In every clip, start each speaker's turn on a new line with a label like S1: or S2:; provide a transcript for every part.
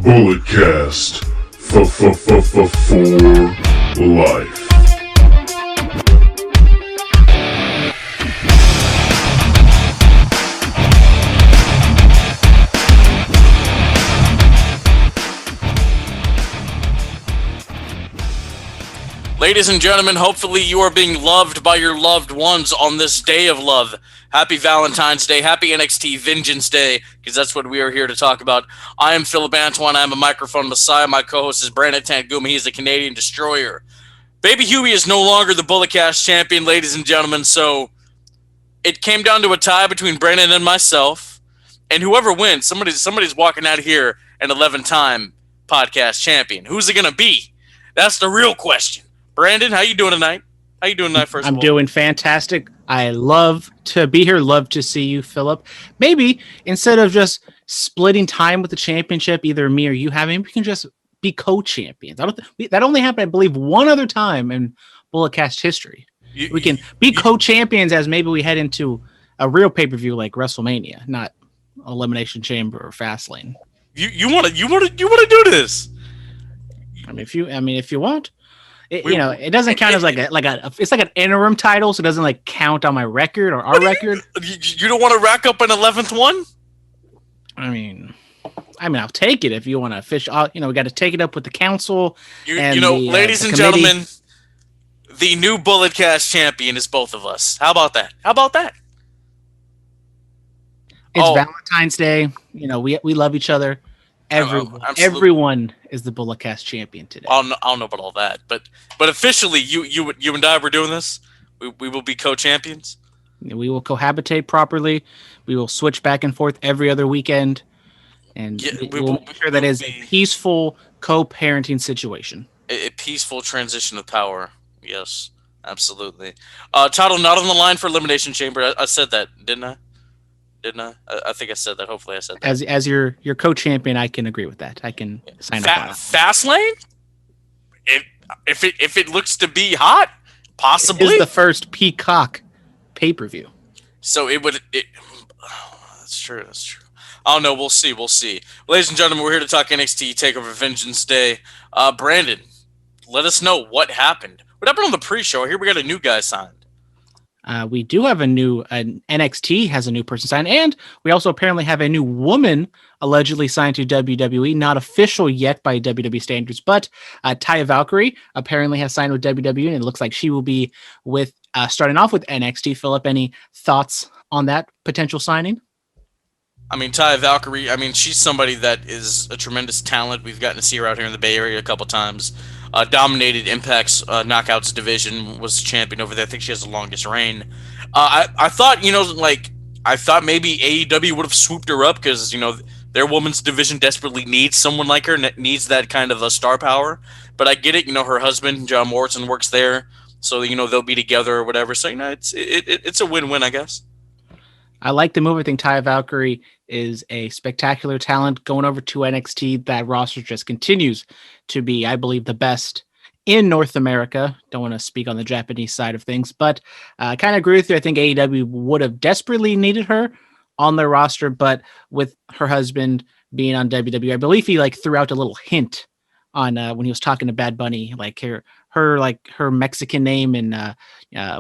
S1: Bulletcast for life.
S2: Ladies and gentlemen, hopefully you are being loved by your loved ones on this day of love. Happy Valentine's Day, happy NXT Vengeance Day, because that's what we are here to talk about. I am Phillip Antoine, I am a microphone messiah. My co-host is Brandon Tanguma, he is the Canadian Destroyer. Baby Huey is no longer the Bulletcast champion, ladies and gentlemen, so it came down to a tie between Brandon and myself, and whoever wins, somebody's walking out of here an 11-time podcast champion. Who's it going to be? That's the real question. Brandon, how you doing tonight? How you doing tonight, first of all?
S3: I'm doing fantastic. I love to be here. Love to see you, Phillip. Maybe instead of just splitting time with the championship, either me or you having, we can just be co-champions. That only happened, I believe, one other time in Bulletcast history. We can be co-champions as maybe we head into a real pay-per-view like WrestleMania, not Elimination Chamber or Fastlane.
S2: You want to do this?
S3: If you want. It doesn't count as it's like an interim title, so it doesn't count on my record or our record.
S2: You don't want to rack up an 11th one?
S3: I mean, I'll take it if you want to fish. We got to take it up with the council.
S2: Ladies and gentlemen, the new Bulletcast champion is both of us. How about that?
S3: It's Valentine's Day. We love each other. Everyone is the Bulletcast champion today.
S2: I don't know about all that, but officially, you and I were doing this. We will be co-champions.
S3: We will cohabitate properly. We will switch back and forth every other weekend, and we will make sure that is a peaceful co-parenting situation.
S2: A peaceful transition of power. Yes, absolutely. Title not on the line for Elimination Chamber. I said that, didn't I? I think I said that. Hopefully I said that.
S3: As your co-champion, I can agree with that. I can sign up on it.
S2: Fastlane? If it looks to be hot, possibly.
S3: It is the first Peacock pay-per-view.
S2: So that's true. I don't know. We'll see. Ladies and gentlemen, we're here to talk NXT Takeover Vengeance Day. Brandon, let us know what happened. What happened on the pre-show? I hear we got a new guy signed.
S3: We do have NXT has a new person signed, and we also apparently have a new woman allegedly signed to WWE, not official yet by WWE standards, but Taya Valkyrie apparently has signed with WWE, and it looks like she will be starting off with NXT. Phillip, any thoughts on that potential signing?
S2: Taya Valkyrie, she's somebody that is a tremendous talent. We've gotten to see her out here in the Bay Area a couple times. Dominated Impact's Knockouts division, was champion over there. I think she has the longest reign. I thought maybe AEW would have swooped her up because, their women's division desperately needs someone like her, needs that kind of a star power. But I get it, her husband, John Morrison, works there. So, they'll be together or whatever. So, it's a win-win, I guess.
S3: I like the move. I think Taya Valkyrie is a spectacular talent. Going over to NXT, that roster just continues to be, I believe, the best in North America. Don't want to speak on the Japanese side of things, but I kind of agree with you. I think AEW would have desperately needed her on their roster, but with her husband being on WWE, I believe he threw out a little hint on when he was talking to Bad Bunny, her Mexican name and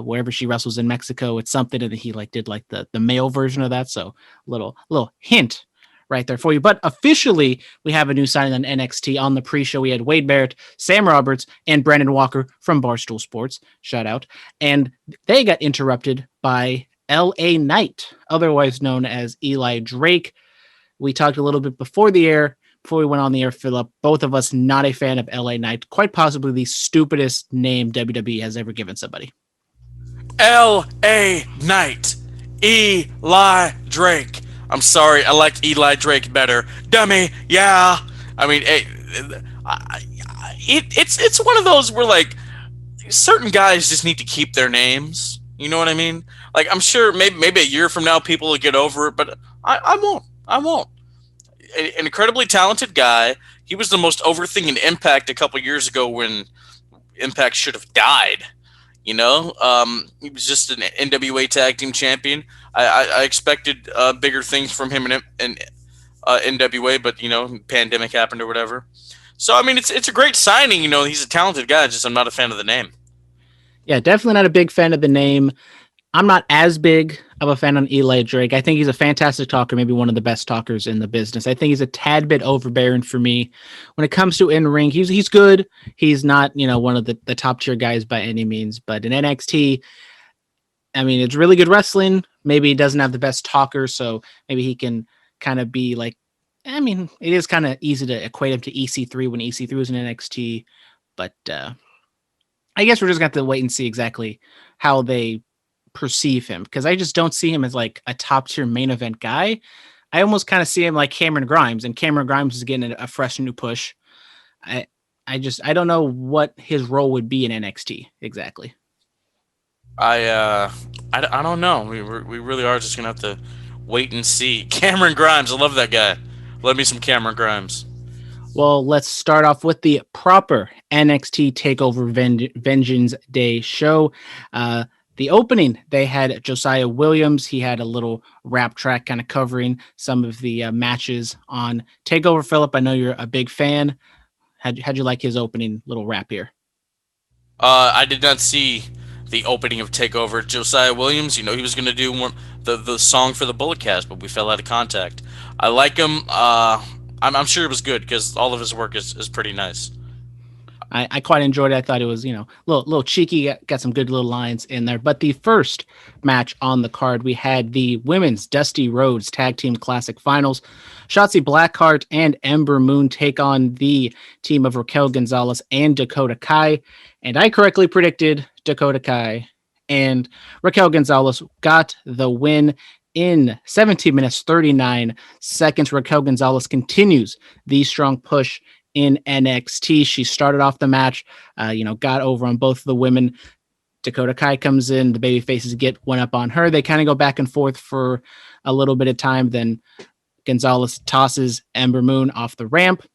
S3: wherever she wrestles in Mexico, it's something that he did the male version of that. So little hint right there for you. But officially, we have a new signing on NXT. On the pre-show, we had Wade Barrett, Sam Roberts, and Brandon Walker from Barstool Sports. Shout out. And they got interrupted by LA Knight, otherwise known as Eli Drake. We talked a little bit before we went on the air, Phillip, both of us not a fan of LA Knight, quite possibly the stupidest name WWE has ever given somebody.
S2: LA Knight, Eli Drake. I'm sorry, I liked Eli Drake better. Dummy, yeah. It's one of those where certain guys just need to keep their names. You know what I mean? I'm sure maybe a year from now people will get over it, but I won't. An incredibly talented guy. He was the most over thing in Impact a couple years ago when Impact should have died. He was just an NWA Tag Team Champion. I expected bigger things from him in NWA, but pandemic happened or whatever. So I mean, it's a great signing. He's a talented guy. Just I'm not a fan of the name.
S3: Yeah, definitely not a big fan of the name. I'm not as big of a fan on Eli Drake. I think he's a fantastic talker, maybe one of the best talkers in the business. I think he's a tad bit overbearing for me. When it comes to in ring, he's good. He's not, one of the top tier guys by any means. But in NXT, I mean, it's really good wrestling. Maybe he doesn't have the best talker, so maybe he can kind of be like, I mean, it is kind of easy to equate him to EC3 when EC3 was in NXT. But I guess we're just going to have to wait and see exactly how they perceive him, because I just don't see him as like a top tier main event guy. I almost kind of see him like Cameron Grimes, and Cameron Grimes is getting a fresh new push. I I don't know what his role would be in NXT exactly.
S2: I don't know. We really are just gonna have to wait and see. Cameron Grimes, I love that guy. Love me some Cameron Grimes.
S3: Well, let's start off with the proper NXT Takeover Vengeance Day show. The opening, they had Josiah Williams. He had a little rap track kind of covering some of the matches on Takeover. Phillip, I know you're a big fan. How'd you like his opening little rap here?
S2: I did not see the opening of Takeover. Josiah Williams, he was gonna do the song for the Bullet Cast, but we fell out of contact. I like him. I'm sure it was good because all of his work is pretty nice.
S3: I quite enjoyed it. I thought it was, little cheeky, got some good little lines in there. But the first match on the card, we had the women's Dusty Rhodes Tag Team Classic Finals. Shotzi Blackheart and Ember Moon take on the team of Raquel Gonzalez and Dakota Kai. And I correctly predicted Dakota Kai, and Raquel Gonzalez got the win in 17 minutes 39 seconds. Raquel Gonzalez continues the strong push in NXT. She started off the match, got over on both of the women. Dakota Kai comes in, the baby faces get one up on her. They kind of go back and forth for a little bit of time. Then Gonzalez tosses Ember Moon off the ramp.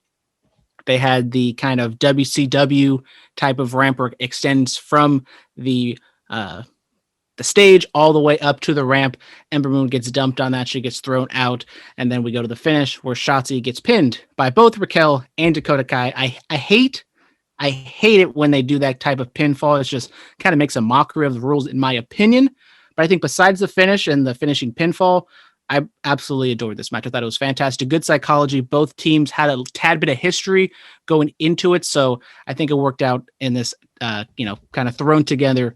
S3: They had the kind of WCW type of ramp where it extends from the stage all the way up to the ramp. Ember Moon gets dumped on that. She gets thrown out. And then we go to the finish where Shotzi gets pinned by both Raquel and Dakota Kai. I hate it when they do that type of pinfall. It's just kind of makes a mockery of the rules, in my opinion. But I think besides the finish and the finishing pinfall, I absolutely adored this match. I thought it was fantastic. Good psychology. Both teams had a tad bit of history going into it. So I think it worked out in this, kind of thrown together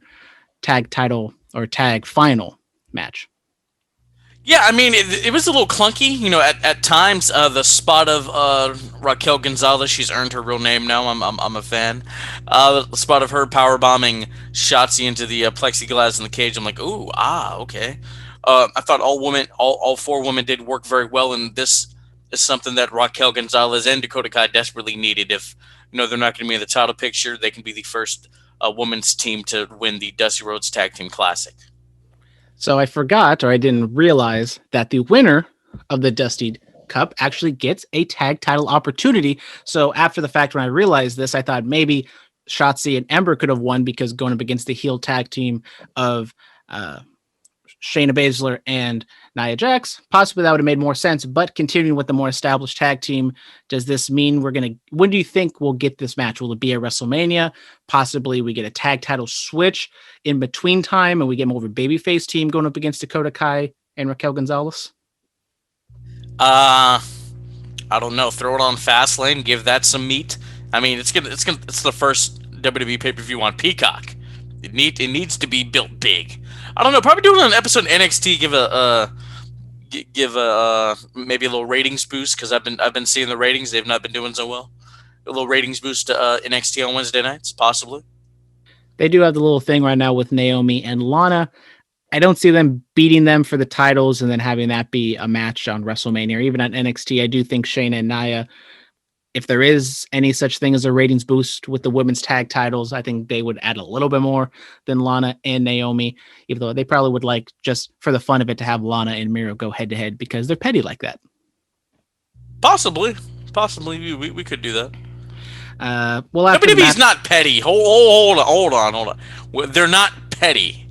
S3: tag title or tag final match.
S2: Yeah, I mean, it was a little clunky, at times. The spot of Raquel Gonzalez, she's earned her real name now. I'm a fan. The spot of her power bombing Shotzi into the plexiglass in the cage. I'm like, ooh, okay. I thought all four women did work very well, and this is something that Raquel Gonzalez and Dakota Kai desperately needed. If they're not going to be in the title picture, they can be the first women's team to win the Dusty Rhodes Tag Team Classic.
S3: So I forgot, or I didn't realize, that the winner of the Dusty Cup actually gets a tag title opportunity. So after the fact, when I realized this, I thought maybe Shotzi and Ember could have won because going up against the heel tag team of Shayna Baszler and Nia Jax, possibly that would have made more sense. But continuing with the more established tag team, does this mean when do you think we'll get this match? Will it be at WrestleMania? Possibly we get a tag title switch in between time and we get more of a babyface team going up against Dakota Kai and Raquel Gonzalez?
S2: I don't know. Throw it on Fastlane, give that some meat. I mean, it's the first WWE pay-per-view on Peacock. It needs to be built big. I don't know. Probably do it on an episode of NXT. Give a maybe a little ratings boost because I've been seeing the ratings. They've not been doing so well. A little ratings boost to NXT on Wednesday nights, possibly.
S3: They do have the little thing right now with Naomi and Lana. I don't see them beating them for the titles and then having that be a match on WrestleMania or even on NXT. I do think Shayna and Nia, if there is any such thing as a ratings boost with the women's tag titles, I think they would add a little bit more than Lana and Naomi, even though they probably would like, just for the fun of it, to have Lana and Miro go head to head because they're petty like that.
S2: Possibly, we could do that.
S3: Well, after
S2: WWE's not petty. Hold on. They're not petty.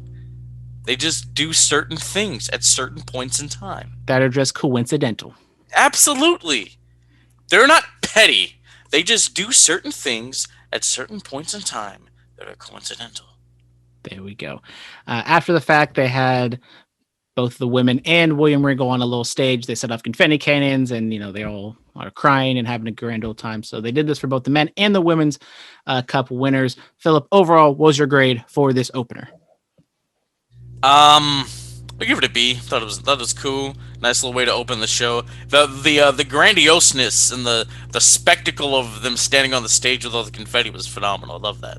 S2: They just do certain things at certain points in time
S3: that are just coincidental.
S2: Absolutely. They're not petty. They just do certain things at certain points in time that are coincidental.
S3: There we go. After the fact, they had both the women and William Regal on a little stage. They set off confetti cannons, and they all are crying and having a grand old time. So they did this for both the men and the women's cup winners. Philip, overall, what was your grade for this opener?
S2: Um, I give it a B. Thought it was cool. Nice little way to open the show. The grandioseness and the spectacle of them standing on the stage with all the confetti was phenomenal. I love that.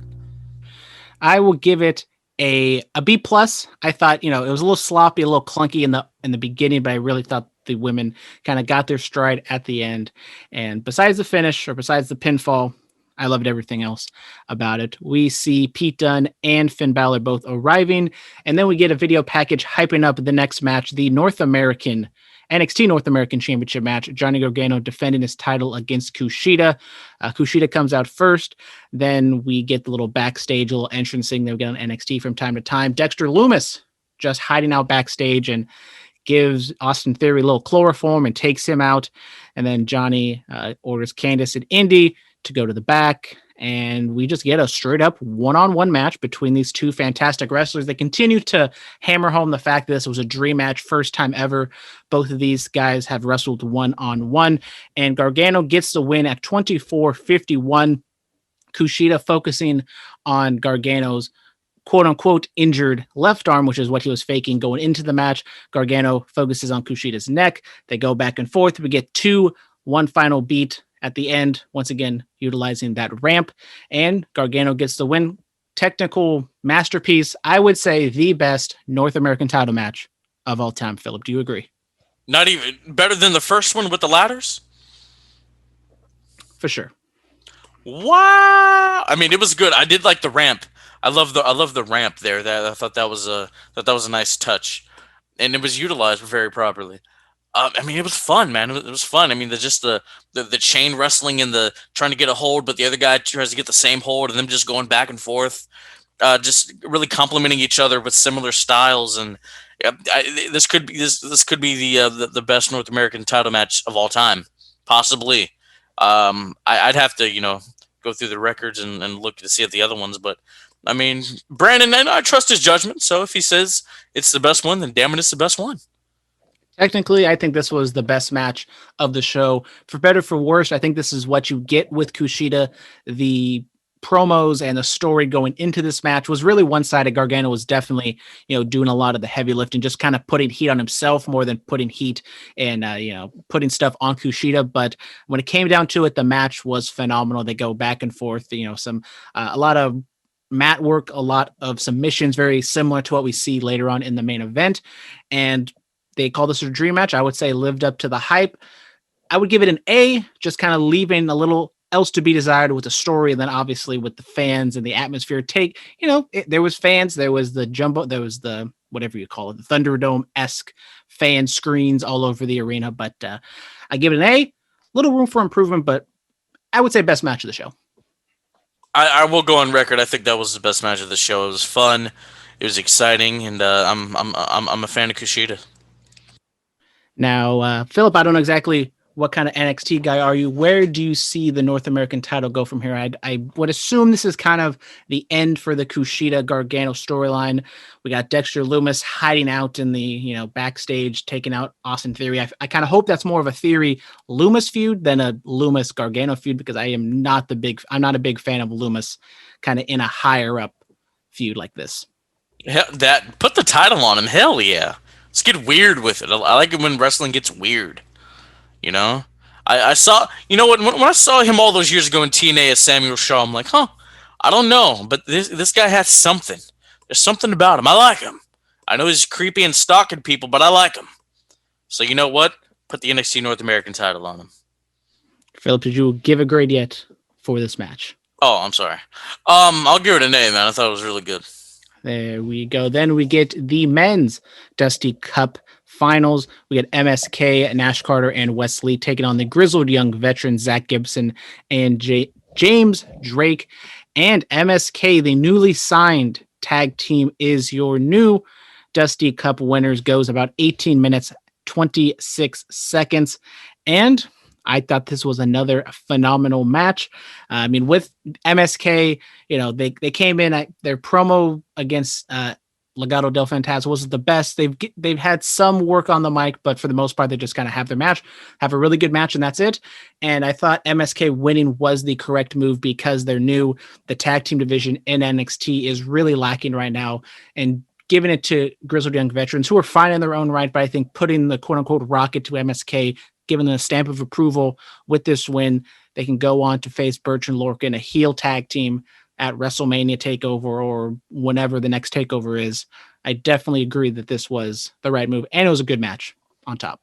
S3: I will give it a B plus. I thought it was a little sloppy, a little clunky in the beginning, but I really thought the women kind of got their stride at the end. And besides the finish or besides the pinfall, I loved everything else about it. We see Pete Dunne and Finn Balor both arriving, and then we get a video package hyping up the next match, the NXT North American Championship match. Johnny Gargano defending his title against Kushida. Kushida comes out first. Then we get the little backstage, little entrance thing that we get on NXT from time to time. Dexter Lumis just hiding out backstage and gives Austin Theory a little chloroform and takes him out. And then Johnny orders Candice and Indy to go to the back. And we just get a straight up one-on-one match between these two fantastic wrestlers. They continue to hammer home the fact that this was a dream match, first time ever. Both of these guys have wrestled one-on-one, and Gargano gets the win at 24-51. Kushida focusing on Gargano's quote-unquote injured left arm, which is what he was faking going into the match. Gargano focuses on Kushida's neck. They go back and forth. We get one final beat at the end, once again, utilizing that ramp, and Gargano gets the win. Technical masterpiece. I would say the best North American title match of all time. Philip, do you agree?
S2: Not even better than the first one with the ladders.
S3: For sure.
S2: Wow! I mean, it was good. I did like the ramp. I love the ramp there. That I thought that was a nice touch, and it was utilized very properly. I mean, it was fun, man. It was fun. I mean, the chain wrestling and the trying to get a hold, but the other guy tries to get the same hold, and them just going back and forth, just really complementing each other with similar styles. And this could be the best North American title match of all time, possibly. I'd have to go through the records and look to see at the other ones, but I mean, Brandon, and I trust his judgment. So if he says it's the best one, then damn it, it's the best one.
S3: Technically, I think this was the best match of the show. For better, for worse, I think this is what you get with Kushida. The promos and the story going into this match was really one-sided. Gargano was definitely, doing a lot of the heavy lifting, just kind of putting heat on himself more than putting heat and, putting stuff on Kushida. But when it came down to it, the match was phenomenal. They go back and forth, a lot of mat work, a lot of submissions, very similar to what we see later on in the main event. And they call this a dream match. I would say lived up to the hype. I would give it an A, just kind of leaving a little else to be desired with the story. And then obviously with the fans and the atmosphere there was fans, there was the jumbo, there was the, whatever you call it, the Thunderdome-esque fan screens all over the arena. But I give it an A, little room for improvement, but I would say best match of the show.
S2: I will go on record. I think that was the best match of the show. It was fun. It was exciting, and I'm a fan of Kushida.
S3: Now, Philip, I don't know exactly what kind of NXT guy are you. Where do you see the North American title go from here? I would assume this is kind of the end for the Kushida Gargano storyline. We got Dexter Lumis hiding out in the backstage, taking out Austin Theory. I kind of hope that's more of a Theory Lumis feud than a Lumis Gargano feud, because I'm not a big fan of Lumis kind of in a higher up feud like this.
S2: That put the title on him. Hell yeah. Let's get weird with it. I like it when wrestling gets weird. I saw, when I saw him all those years ago in TNA as Samuel Shaw, I'm like, I don't know, but this guy has something. There's something about him. I like him. I know he's creepy and stalking people, but I like him. So you know what? Put the NXT North American title on him.
S3: Philip, did you give a grade yet for this match?
S2: Oh, I'm sorry. I'll give it an A, man. I thought it was really good.
S3: There we go. Then we get the men's Dusty Cup finals. We get MSK, Nash Carter, and Wesley taking on the grizzled young veterans Zach Gibson and James Drake. And MSK, the newly signed tag team, is your new Dusty Cup winners. Goes about 18 minutes, 26 seconds. And I thought this was another phenomenal match. I mean, with MSK, they came in at their promo against Legado del Fantasma wasn't the best. They've had some work on the mic, but for the most part, they just kind of have their match, have a really good match, and that's it. And I thought MSK winning was the correct move because they're new. The tag team division in NXT is really lacking right now, and giving it to grizzled young veterans who are fine in their own right, but I think putting the quote unquote rocket to MSK, giving them a stamp of approval with this win, they can go on to face Birch and Lorcan, a heel tag team at WrestleMania Takeover or whenever the next Takeover is. I definitely agree that this was the right move, and it was a good match on top.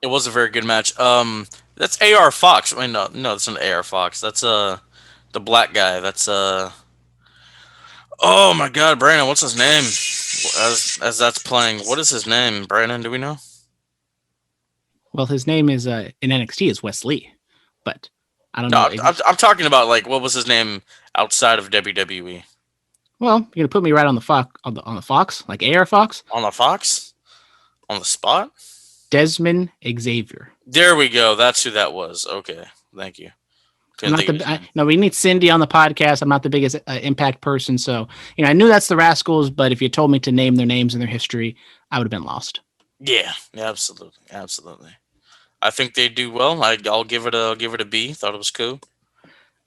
S2: It was a very good match. That's AR Fox. I mean, no, that's not AR Fox. That's the black guy. That's Oh my God, Brandon, what's his name? As that's playing, what is his name, Brandon? Do we know?
S3: Well, his name is in NXT is Wes Lee, but I don't
S2: No,
S3: know.
S2: I'm talking about like what was his name outside of WWE?
S3: Well, you're gonna put me right on the Fox on the Fox, like AR Fox,
S2: On the Fox? On the spot?
S3: Desmond Xavier.
S2: There we go. That's who that was. Okay, thank you.
S3: I'm
S2: Couldn't
S3: not
S2: think of his
S3: the
S2: name.
S3: no. We need Cindy on the podcast. I'm not the biggest Impact person, so I knew that's the Rascals. But if you told me to name their names and their history, I would have been lost.
S2: Yeah, absolutely, absolutely. I think they do well. I'll give it a B. Thought it was cool.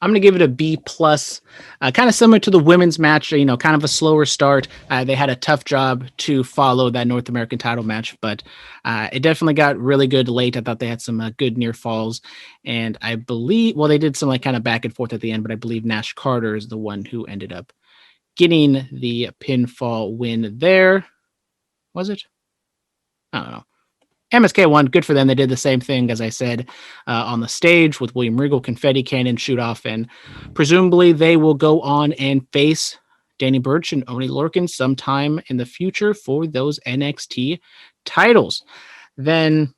S3: I'm going to give it a B plus. Kind of similar to the women's match, kind of a slower start. They had a tough job to follow that North American title match, but it definitely got really good late. I thought they had some good near falls, and I believe, well, they did some like kind of back and forth at the end, but I believe Nash Carter is the one who ended up getting the pinfall win there. Was it? I don't know. MSK won. Good for them. They did the same thing, as I said, on the stage with William Regal, confetti cannon shoot off, and presumably they will go on and face Danny Burch and Oney Lorcan sometime in the future for those NXT titles. Then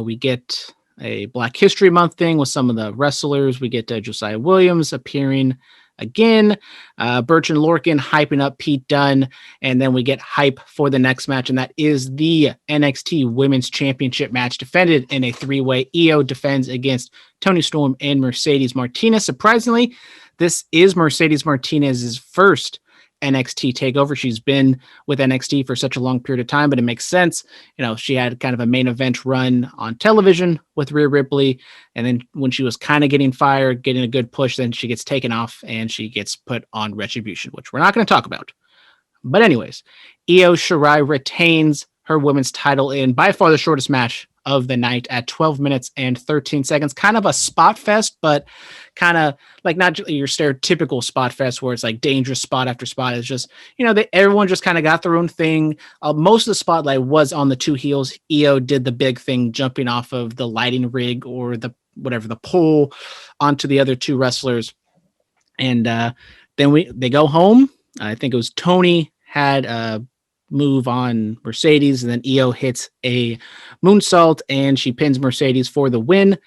S3: we get a Black History Month thing with some of the wrestlers. We get Josiah Williams appearing again, Birch and Lorcan hyping up Pete Dunne, and then we get hype for the next match, and that is the NXT Women's Championship match defended in a three-way. Io defends against Toni Storm and Mercedes Martinez. Surprisingly, this is Mercedes Martinez's first NXT takeover. She's been with NXT for such a long period of time, but it makes sense. She had kind of a main event run on television with Rhea Ripley, and then when she was kind of getting fired, getting a good push, then she gets taken off and she gets put on Retribution, which we're not going to talk about. But anyways, Io Shirai retains her women's title in by far the shortest match of the night at 12 minutes and 13 seconds. Kind of a spot fest, but kind of like not your stereotypical spot fest where it's like dangerous spot after spot. It's just, everyone just kind of got their own thing. Most of the spotlight was on the two heels. Io did the big thing, jumping off of the lighting rig or the pole onto the other two wrestlers. And then they go home. I think it was Tony had a move on Mercedes, and then Io hits a moonsault and she pins Mercedes for the win.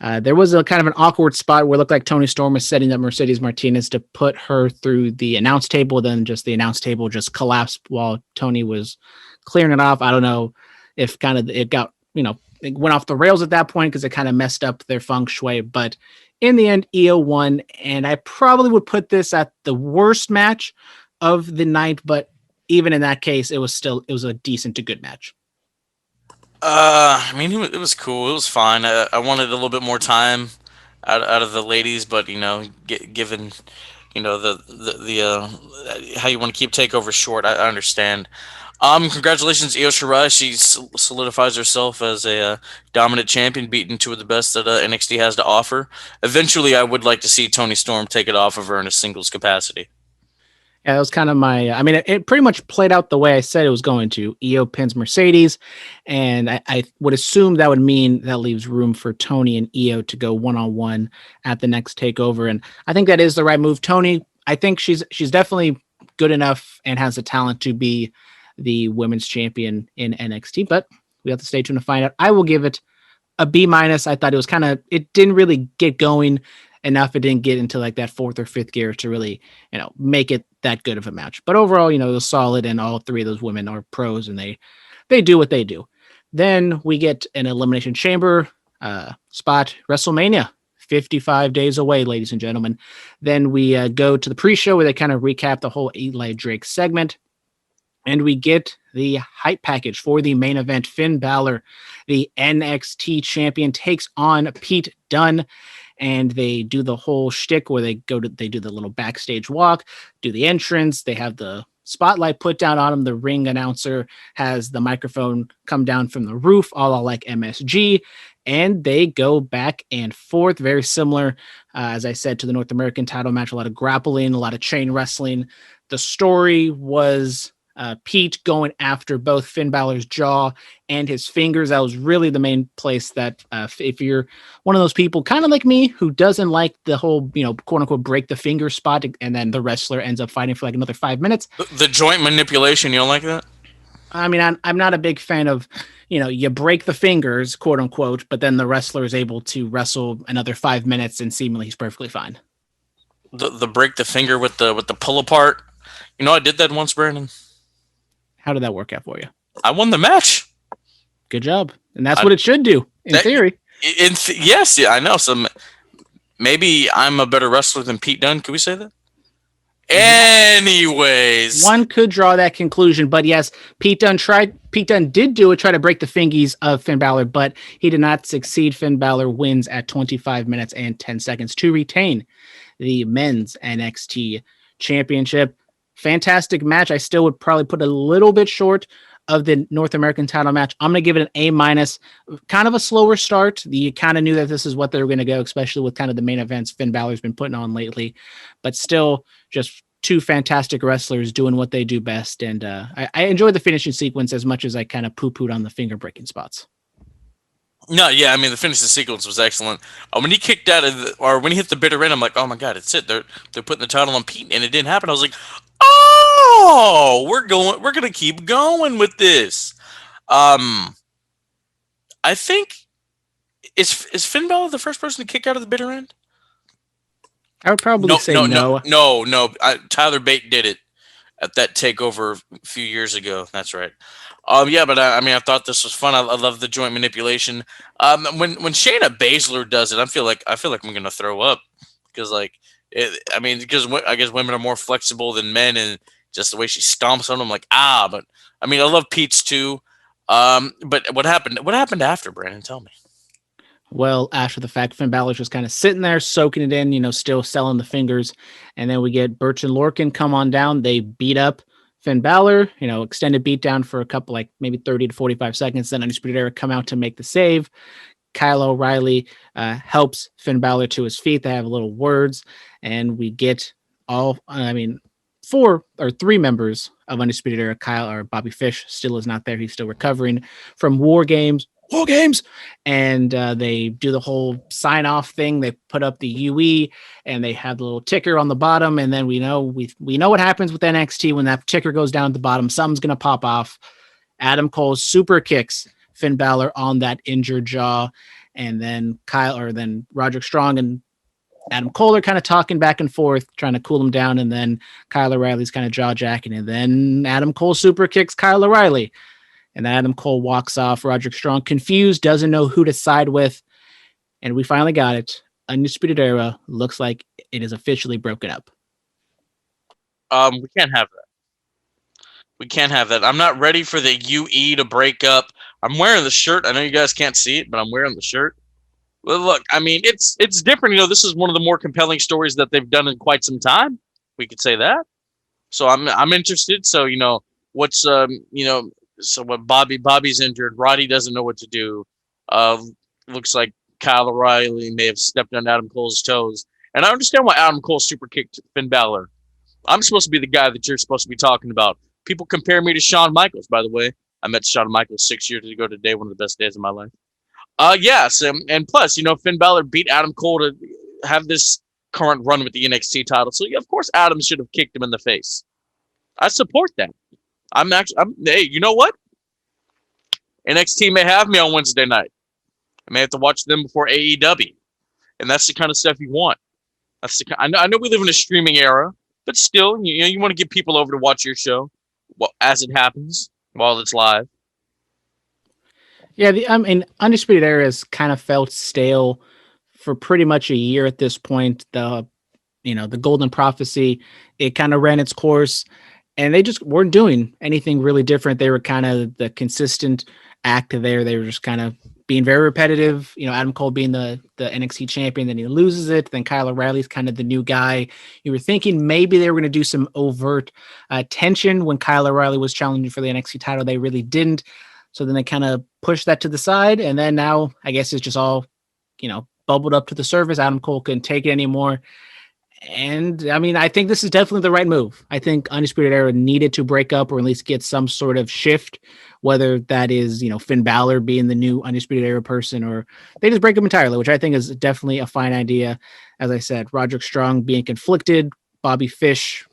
S3: There was a kind of an awkward spot where it looked like Toni Storm was setting up Mercedes Martinez to put her through the announce table. Then just the announce table just collapsed while Toni was clearing it off. I don't know if kind of it got, it went off the rails at that point because it kind of messed up their feng shui. But in the end, Io won, and I probably would put this at the worst match of the night, but even in that case, it was a decent to good match.
S2: I mean, it was cool. It was fine. I wanted a little bit more time out of the ladies, but given the how you want to keep takeover short, I understand. Congratulations, Io Shirai. She solidifies herself as a dominant champion, beating two of the best that NXT has to offer. Eventually, I would like to see Toni Storm take it off of her in a singles capacity.
S3: Yeah, that was kind of my. I mean, it pretty much played out the way I said it was going to. Io pins Mercedes, and I would assume that would mean that leaves room for Toni and Io to go one-on-one at the next takeover, and I think that is the right move. Toni, I think she's definitely good enough and has the talent to be the women's champion in NXT, but we have to stay tuned to find out. I will give it a B minus. I thought it didn't really get going enough. It didn't get into like that fourth or fifth gear to really, make it that good of a match. But overall, it was solid, and all three of those women are pros, and they do what they do. Then we get an Elimination Chamber spot, WrestleMania. 55 days away, ladies and gentlemen. Then we go to the pre-show where they kind of recap the whole Eli Drake segment. And we get the hype package for the main event. Finn Balor, the NXT champion, takes on Pete Dunne. And they do the whole shtick where they do the little backstage walk, do the entrance. They have the spotlight put down on them. The ring announcer has the microphone come down from the roof, all like MSG. And they go back and forth, very similar, as I said, to the North American title match. A lot of grappling, a lot of chain wrestling. The story was Pete going after both Finn Balor's jaw and his fingers. That was really the main place that if you're one of those people kind of like me who doesn't like the whole, quote unquote, break the finger spot, and then the wrestler ends up fighting for like another 5 minutes.
S2: The joint manipulation, you don't like that?
S3: I mean, I'm not a big fan of, you break the fingers, quote unquote, but then the wrestler is able to wrestle another 5 minutes and seemingly he's perfectly fine.
S2: The break the finger with the pull apart. I did that once, Brandon.
S3: How did that work out for you?
S2: I won the match.
S3: Good job. And that's what it should do, in theory.
S2: Yes, I know. So maybe I'm a better wrestler than Pete Dunne. Can we say that? Anyways.
S3: One could draw that conclusion, but yes, Pete Dunne did try to break the fingies of Finn Balor, but he did not succeed. Finn Balor wins at 25 minutes and 10 seconds to retain the men's NXT championship. Fantastic match. I still would probably put a little bit short of the North American title match. I'm going to give it an A-. Kind of a slower start. You kind of knew that this is what they were going to go, especially with kind of the main events Finn Balor's been putting on lately. But still, just two fantastic wrestlers doing what they do best. And I enjoyed the finishing sequence as much as I kind of poo-pooed on the finger-breaking spots.
S2: No, yeah, I mean, the finishing sequence was excellent. When he kicked out when he hit the bitter end, I'm like, oh my God, it's it. They're putting the title on Pete, and it didn't happen. I was like, oh, we're gonna keep going with this. I think is Finn Balor the first person to kick out of the bitter end?
S3: I would probably say no.
S2: No. Tyler Bate did it at that takeover a few years ago. That's right. Yeah, but I thought this was fun. I love the joint manipulation. When Shayna Baszler does it, I feel like I'm gonna throw up because because I guess women are more flexible than men, and just the way she stomps on them, like But I love Pete's too. But what happened? What happened after, Brandon? Tell me.
S3: Well, after the fact, Finn Balor's just kind of sitting there, soaking it in, still selling the fingers. And then we get Birch and Lorcan come on down. They beat up Finn Balor, extended beat down for a couple, like maybe 30 to 45 seconds. Then Undisputed Era come out to make the save. Kyle O'Reilly helps Finn Balor to his feet. They have little words. And we get three members of Undisputed Era. Kyle or Bobby Fish still is not there. He's still recovering from War Games, and they do the whole sign off thing. They put up the UE and they have the little ticker on the bottom. And then we know what happens with NXT when that ticker goes down at the bottom. Something's gonna pop off. Adam Cole super kicks Finn Balor on that injured jaw, and then Roderick Strong and Adam Cole are kind of talking back and forth, trying to cool him down, and then Kyle O'Reilly's kind of jaw jacking, and then Adam Cole super kicks Kyle O'Reilly. And Adam Cole walks off. Roderick Strong, confused, doesn't know who to side with. And we finally got it. Undisputed Era looks like it is officially broken up.
S2: We can't have that. I'm not ready for the UE to break up. I'm wearing the shirt. I know you guys can't see it, but I'm wearing the shirt. Well, look, it's different. This is one of the more compelling stories that they've done in quite some time. We could say that. So I'm interested. So, what's, So what Bobby's injured. Roddy doesn't know what to do. Looks like Kyle O'Reilly may have stepped on Adam Cole's toes. And I understand why Adam Cole super kicked Finn Balor. I'm supposed to be the guy that you're supposed to be talking about. People compare me to Shawn Michaels, by the way. I met Shawn Michaels 6 years ago today, one of the best days of my life. Yes, and plus, Finn Balor beat Adam Cole to have this current run with the NXT title. So, yeah, of course, Adam should have kicked him in the face. I support that. Hey, you know what? NXT may have me on Wednesday night. I may have to watch them before AEW. And that's the kind of stuff you want. I know we live in a streaming era, but still, you want to get people over to watch your show as it happens while it's live.
S3: Yeah, I mean, Undisputed Era has kind of felt stale for pretty much a year at this point. The Golden Prophecy, it kind of ran its course, and they just weren't doing anything really different. They were kind of the consistent act there. They were just kind of being very repetitive. Adam Cole being the NXT champion, then he loses it. Then Kyle O'Reilly's kind of the new guy. You were thinking maybe they were going to do some overt tension when Kyle O'Reilly was challenging for the NXT title. They really didn't. So then they kind of pushed that to the side, and then now I guess it's just all bubbled up to the surface. Adam Cole couldn't take it anymore. And I mean, I think this is definitely the right move. I think Undisputed Era needed to break up or at least get some sort of shift, whether that is, Finn Balor being the new Undisputed Era person or they just break them entirely, which I think is definitely a fine idea. As I said, Roderick Strong being conflicted, Bobby Fish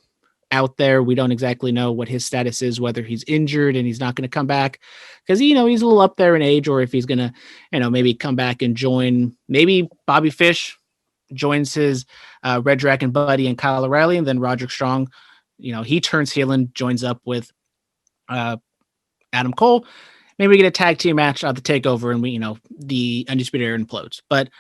S3: out there. We don't exactly know what his status is, whether he's injured and he's not going to come back because, he's a little up there in age, or if he's going to, maybe come back and join maybe Bobby Fish joins his Red Dragon buddy and Kyle O'Reilly, and then Roderick Strong, he turns heel and joins up with uh, Adam Cole. Maybe we get a tag team match at the Takeover, and the Undisputed Era implodes. But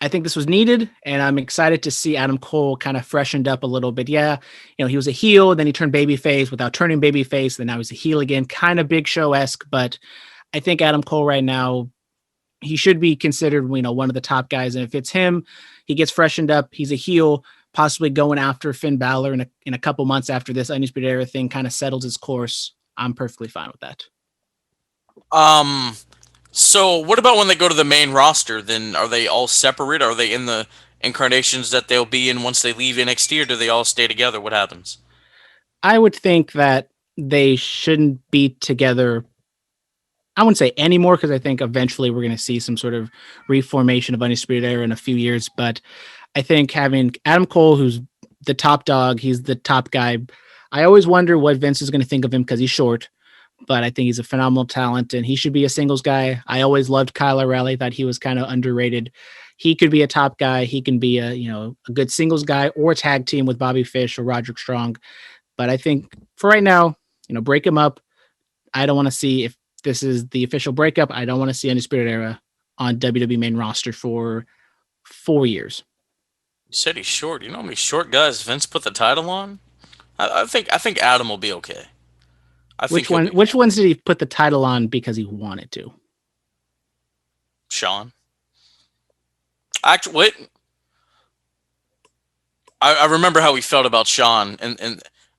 S3: I think this was needed, and I'm excited to see Adam Cole kind of freshened up a little bit. Yeah, he was a heel, then he turned babyface without turning babyface, then now he's a heel again, kind of Big Show-esque. But I think Adam Cole right now, he should be considered, one of the top guys. And if it's him, he gets freshened up. He's a heel, possibly going after Finn Balor in a couple months after this Undisputed Era thing kind of settles its course. I'm perfectly fine with that.
S2: So what about when they go to the main roster? Then are they all separate? Are they in the incarnations that they'll be in once they leave NXT, or do they all stay together? What happens?
S3: I would think that they shouldn't be together. I wouldn't say anymore because I think eventually we're going to see some sort of reformation of Undisputed Era in a few years. But I think having Adam Cole, who's the top dog, he's the top guy. I always wonder what Vince is going to think of him because he's short, but I think he's a phenomenal talent and he should be a singles guy. I always loved Kyle O'Reilly, thought he was kind of underrated. He could be a top guy. He can be a good singles guy or tag team with Bobby Fish or Roderick Strong. But I think for right now, break him up. I don't want to see, if this is the official breakup, I don't want to see Undisputed Era on WWE main roster for 4 years.
S2: You said he's short. You know how many short guys Vince put the title on? I think Adam will be okay. I think
S3: Which ones did he put the title on because he wanted to?
S2: Sean. Actually, wait. I remember how he felt about Sean,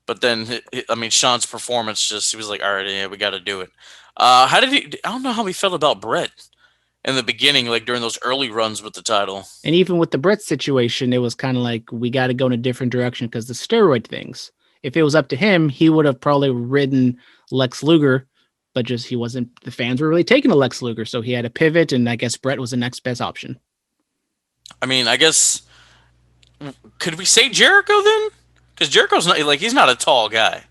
S2: but then Sean's performance he was like, all right, yeah, we got to do it. How did he? I don't know how he felt about Brett in the beginning, like during those early runs with the title.
S3: And even with the Brett situation, it was kind of like we got to go in a different direction because the steroid things. If it was up to him, he would have probably ridden Lex Luger, but just he wasn't. The fans were really taking a Lex Luger, so he had to pivot, and I guess Brett was the next best option.
S2: I guess. Could we say Jericho then? Because Jericho's not he's not a tall guy.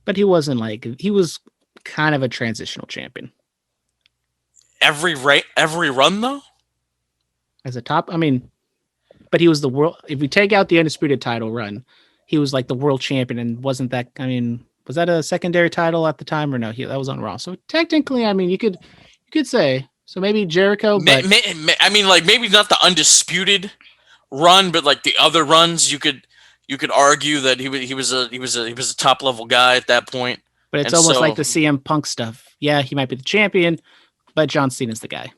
S3: But he wasn't he was kind of a transitional champion.
S2: Every run though?
S3: As a top, but he was the world. If we take out the Undisputed title run, he was like the world champion, and wasn't that? Was that a secondary title at the time or no? That was on Raw. So technically, you could say so. Maybe Jericho, but
S2: maybe not the Undisputed run, but like the other runs, you could argue that he was a top level guy at that point.
S3: But it's almost like the CM Punk stuff. Yeah, he might be the champion, but John Cena's the guy.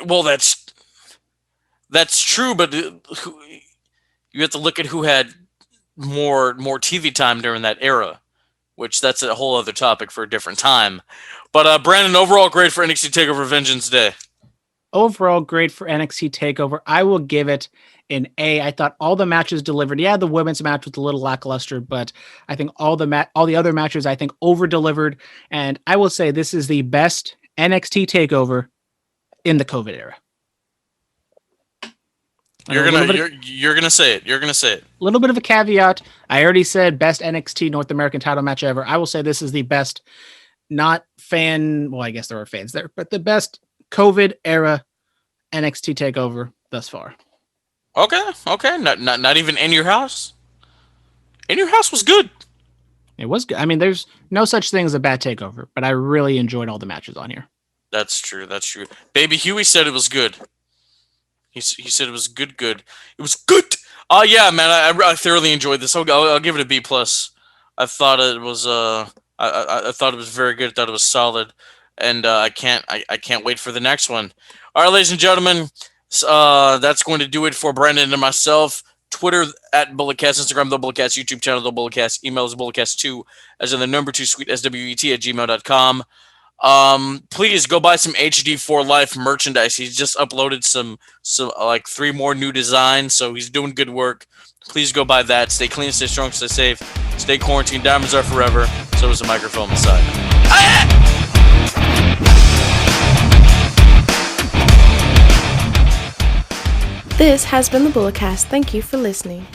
S2: Well, that's true, but you have to look at who had more TV time during that era, which that's a whole other topic for a different time. But Brandon, overall great for NXT Takeover Vengeance Day.
S3: Overall great for NXT Takeover. I will give it an A. I thought all the matches delivered. Yeah, the women's match was a little lackluster, but I think all the other matches I think over delivered. And I will say this is the best NXT Takeover in the COVID era.
S2: You're gonna say it. You're gonna say it.
S3: A little bit of a caveat. I already said best NXT North American title match ever. I will say this is the best, not fan. Well, I guess there are fans there, but the best COVID era NXT Takeover thus far.
S2: Okay. Not even In Your House. In Your House was good.
S3: It was good. I mean, there's no such thing as a bad takeover, but I really enjoyed all the matches on here.
S2: That's true. That's true. Baby Huey said it was good. He said it was good. Good. It was good. Oh yeah, man. I thoroughly enjoyed this. I'll give it a B plus. I thought it was I thought it was very good. I thought it was solid, and I can't wait for the next one. All right, ladies and gentlemen, that's going to do it for Brandon and myself. Twitter at Bulletcast, Instagram The Bulletcast, YouTube channel The Bulletcast, email is Bulletcast2 as in the number 2 sweet SWET at gmail.com. Please go buy some HD4 Life merchandise. He's just uploaded some like 3 more new designs, so he's doing good work. Please go buy that. Stay clean, stay strong, stay safe, stay quarantined. Diamonds are forever. So is a microphone beside.
S1: This has been the Bulletcast. Thank you for listening.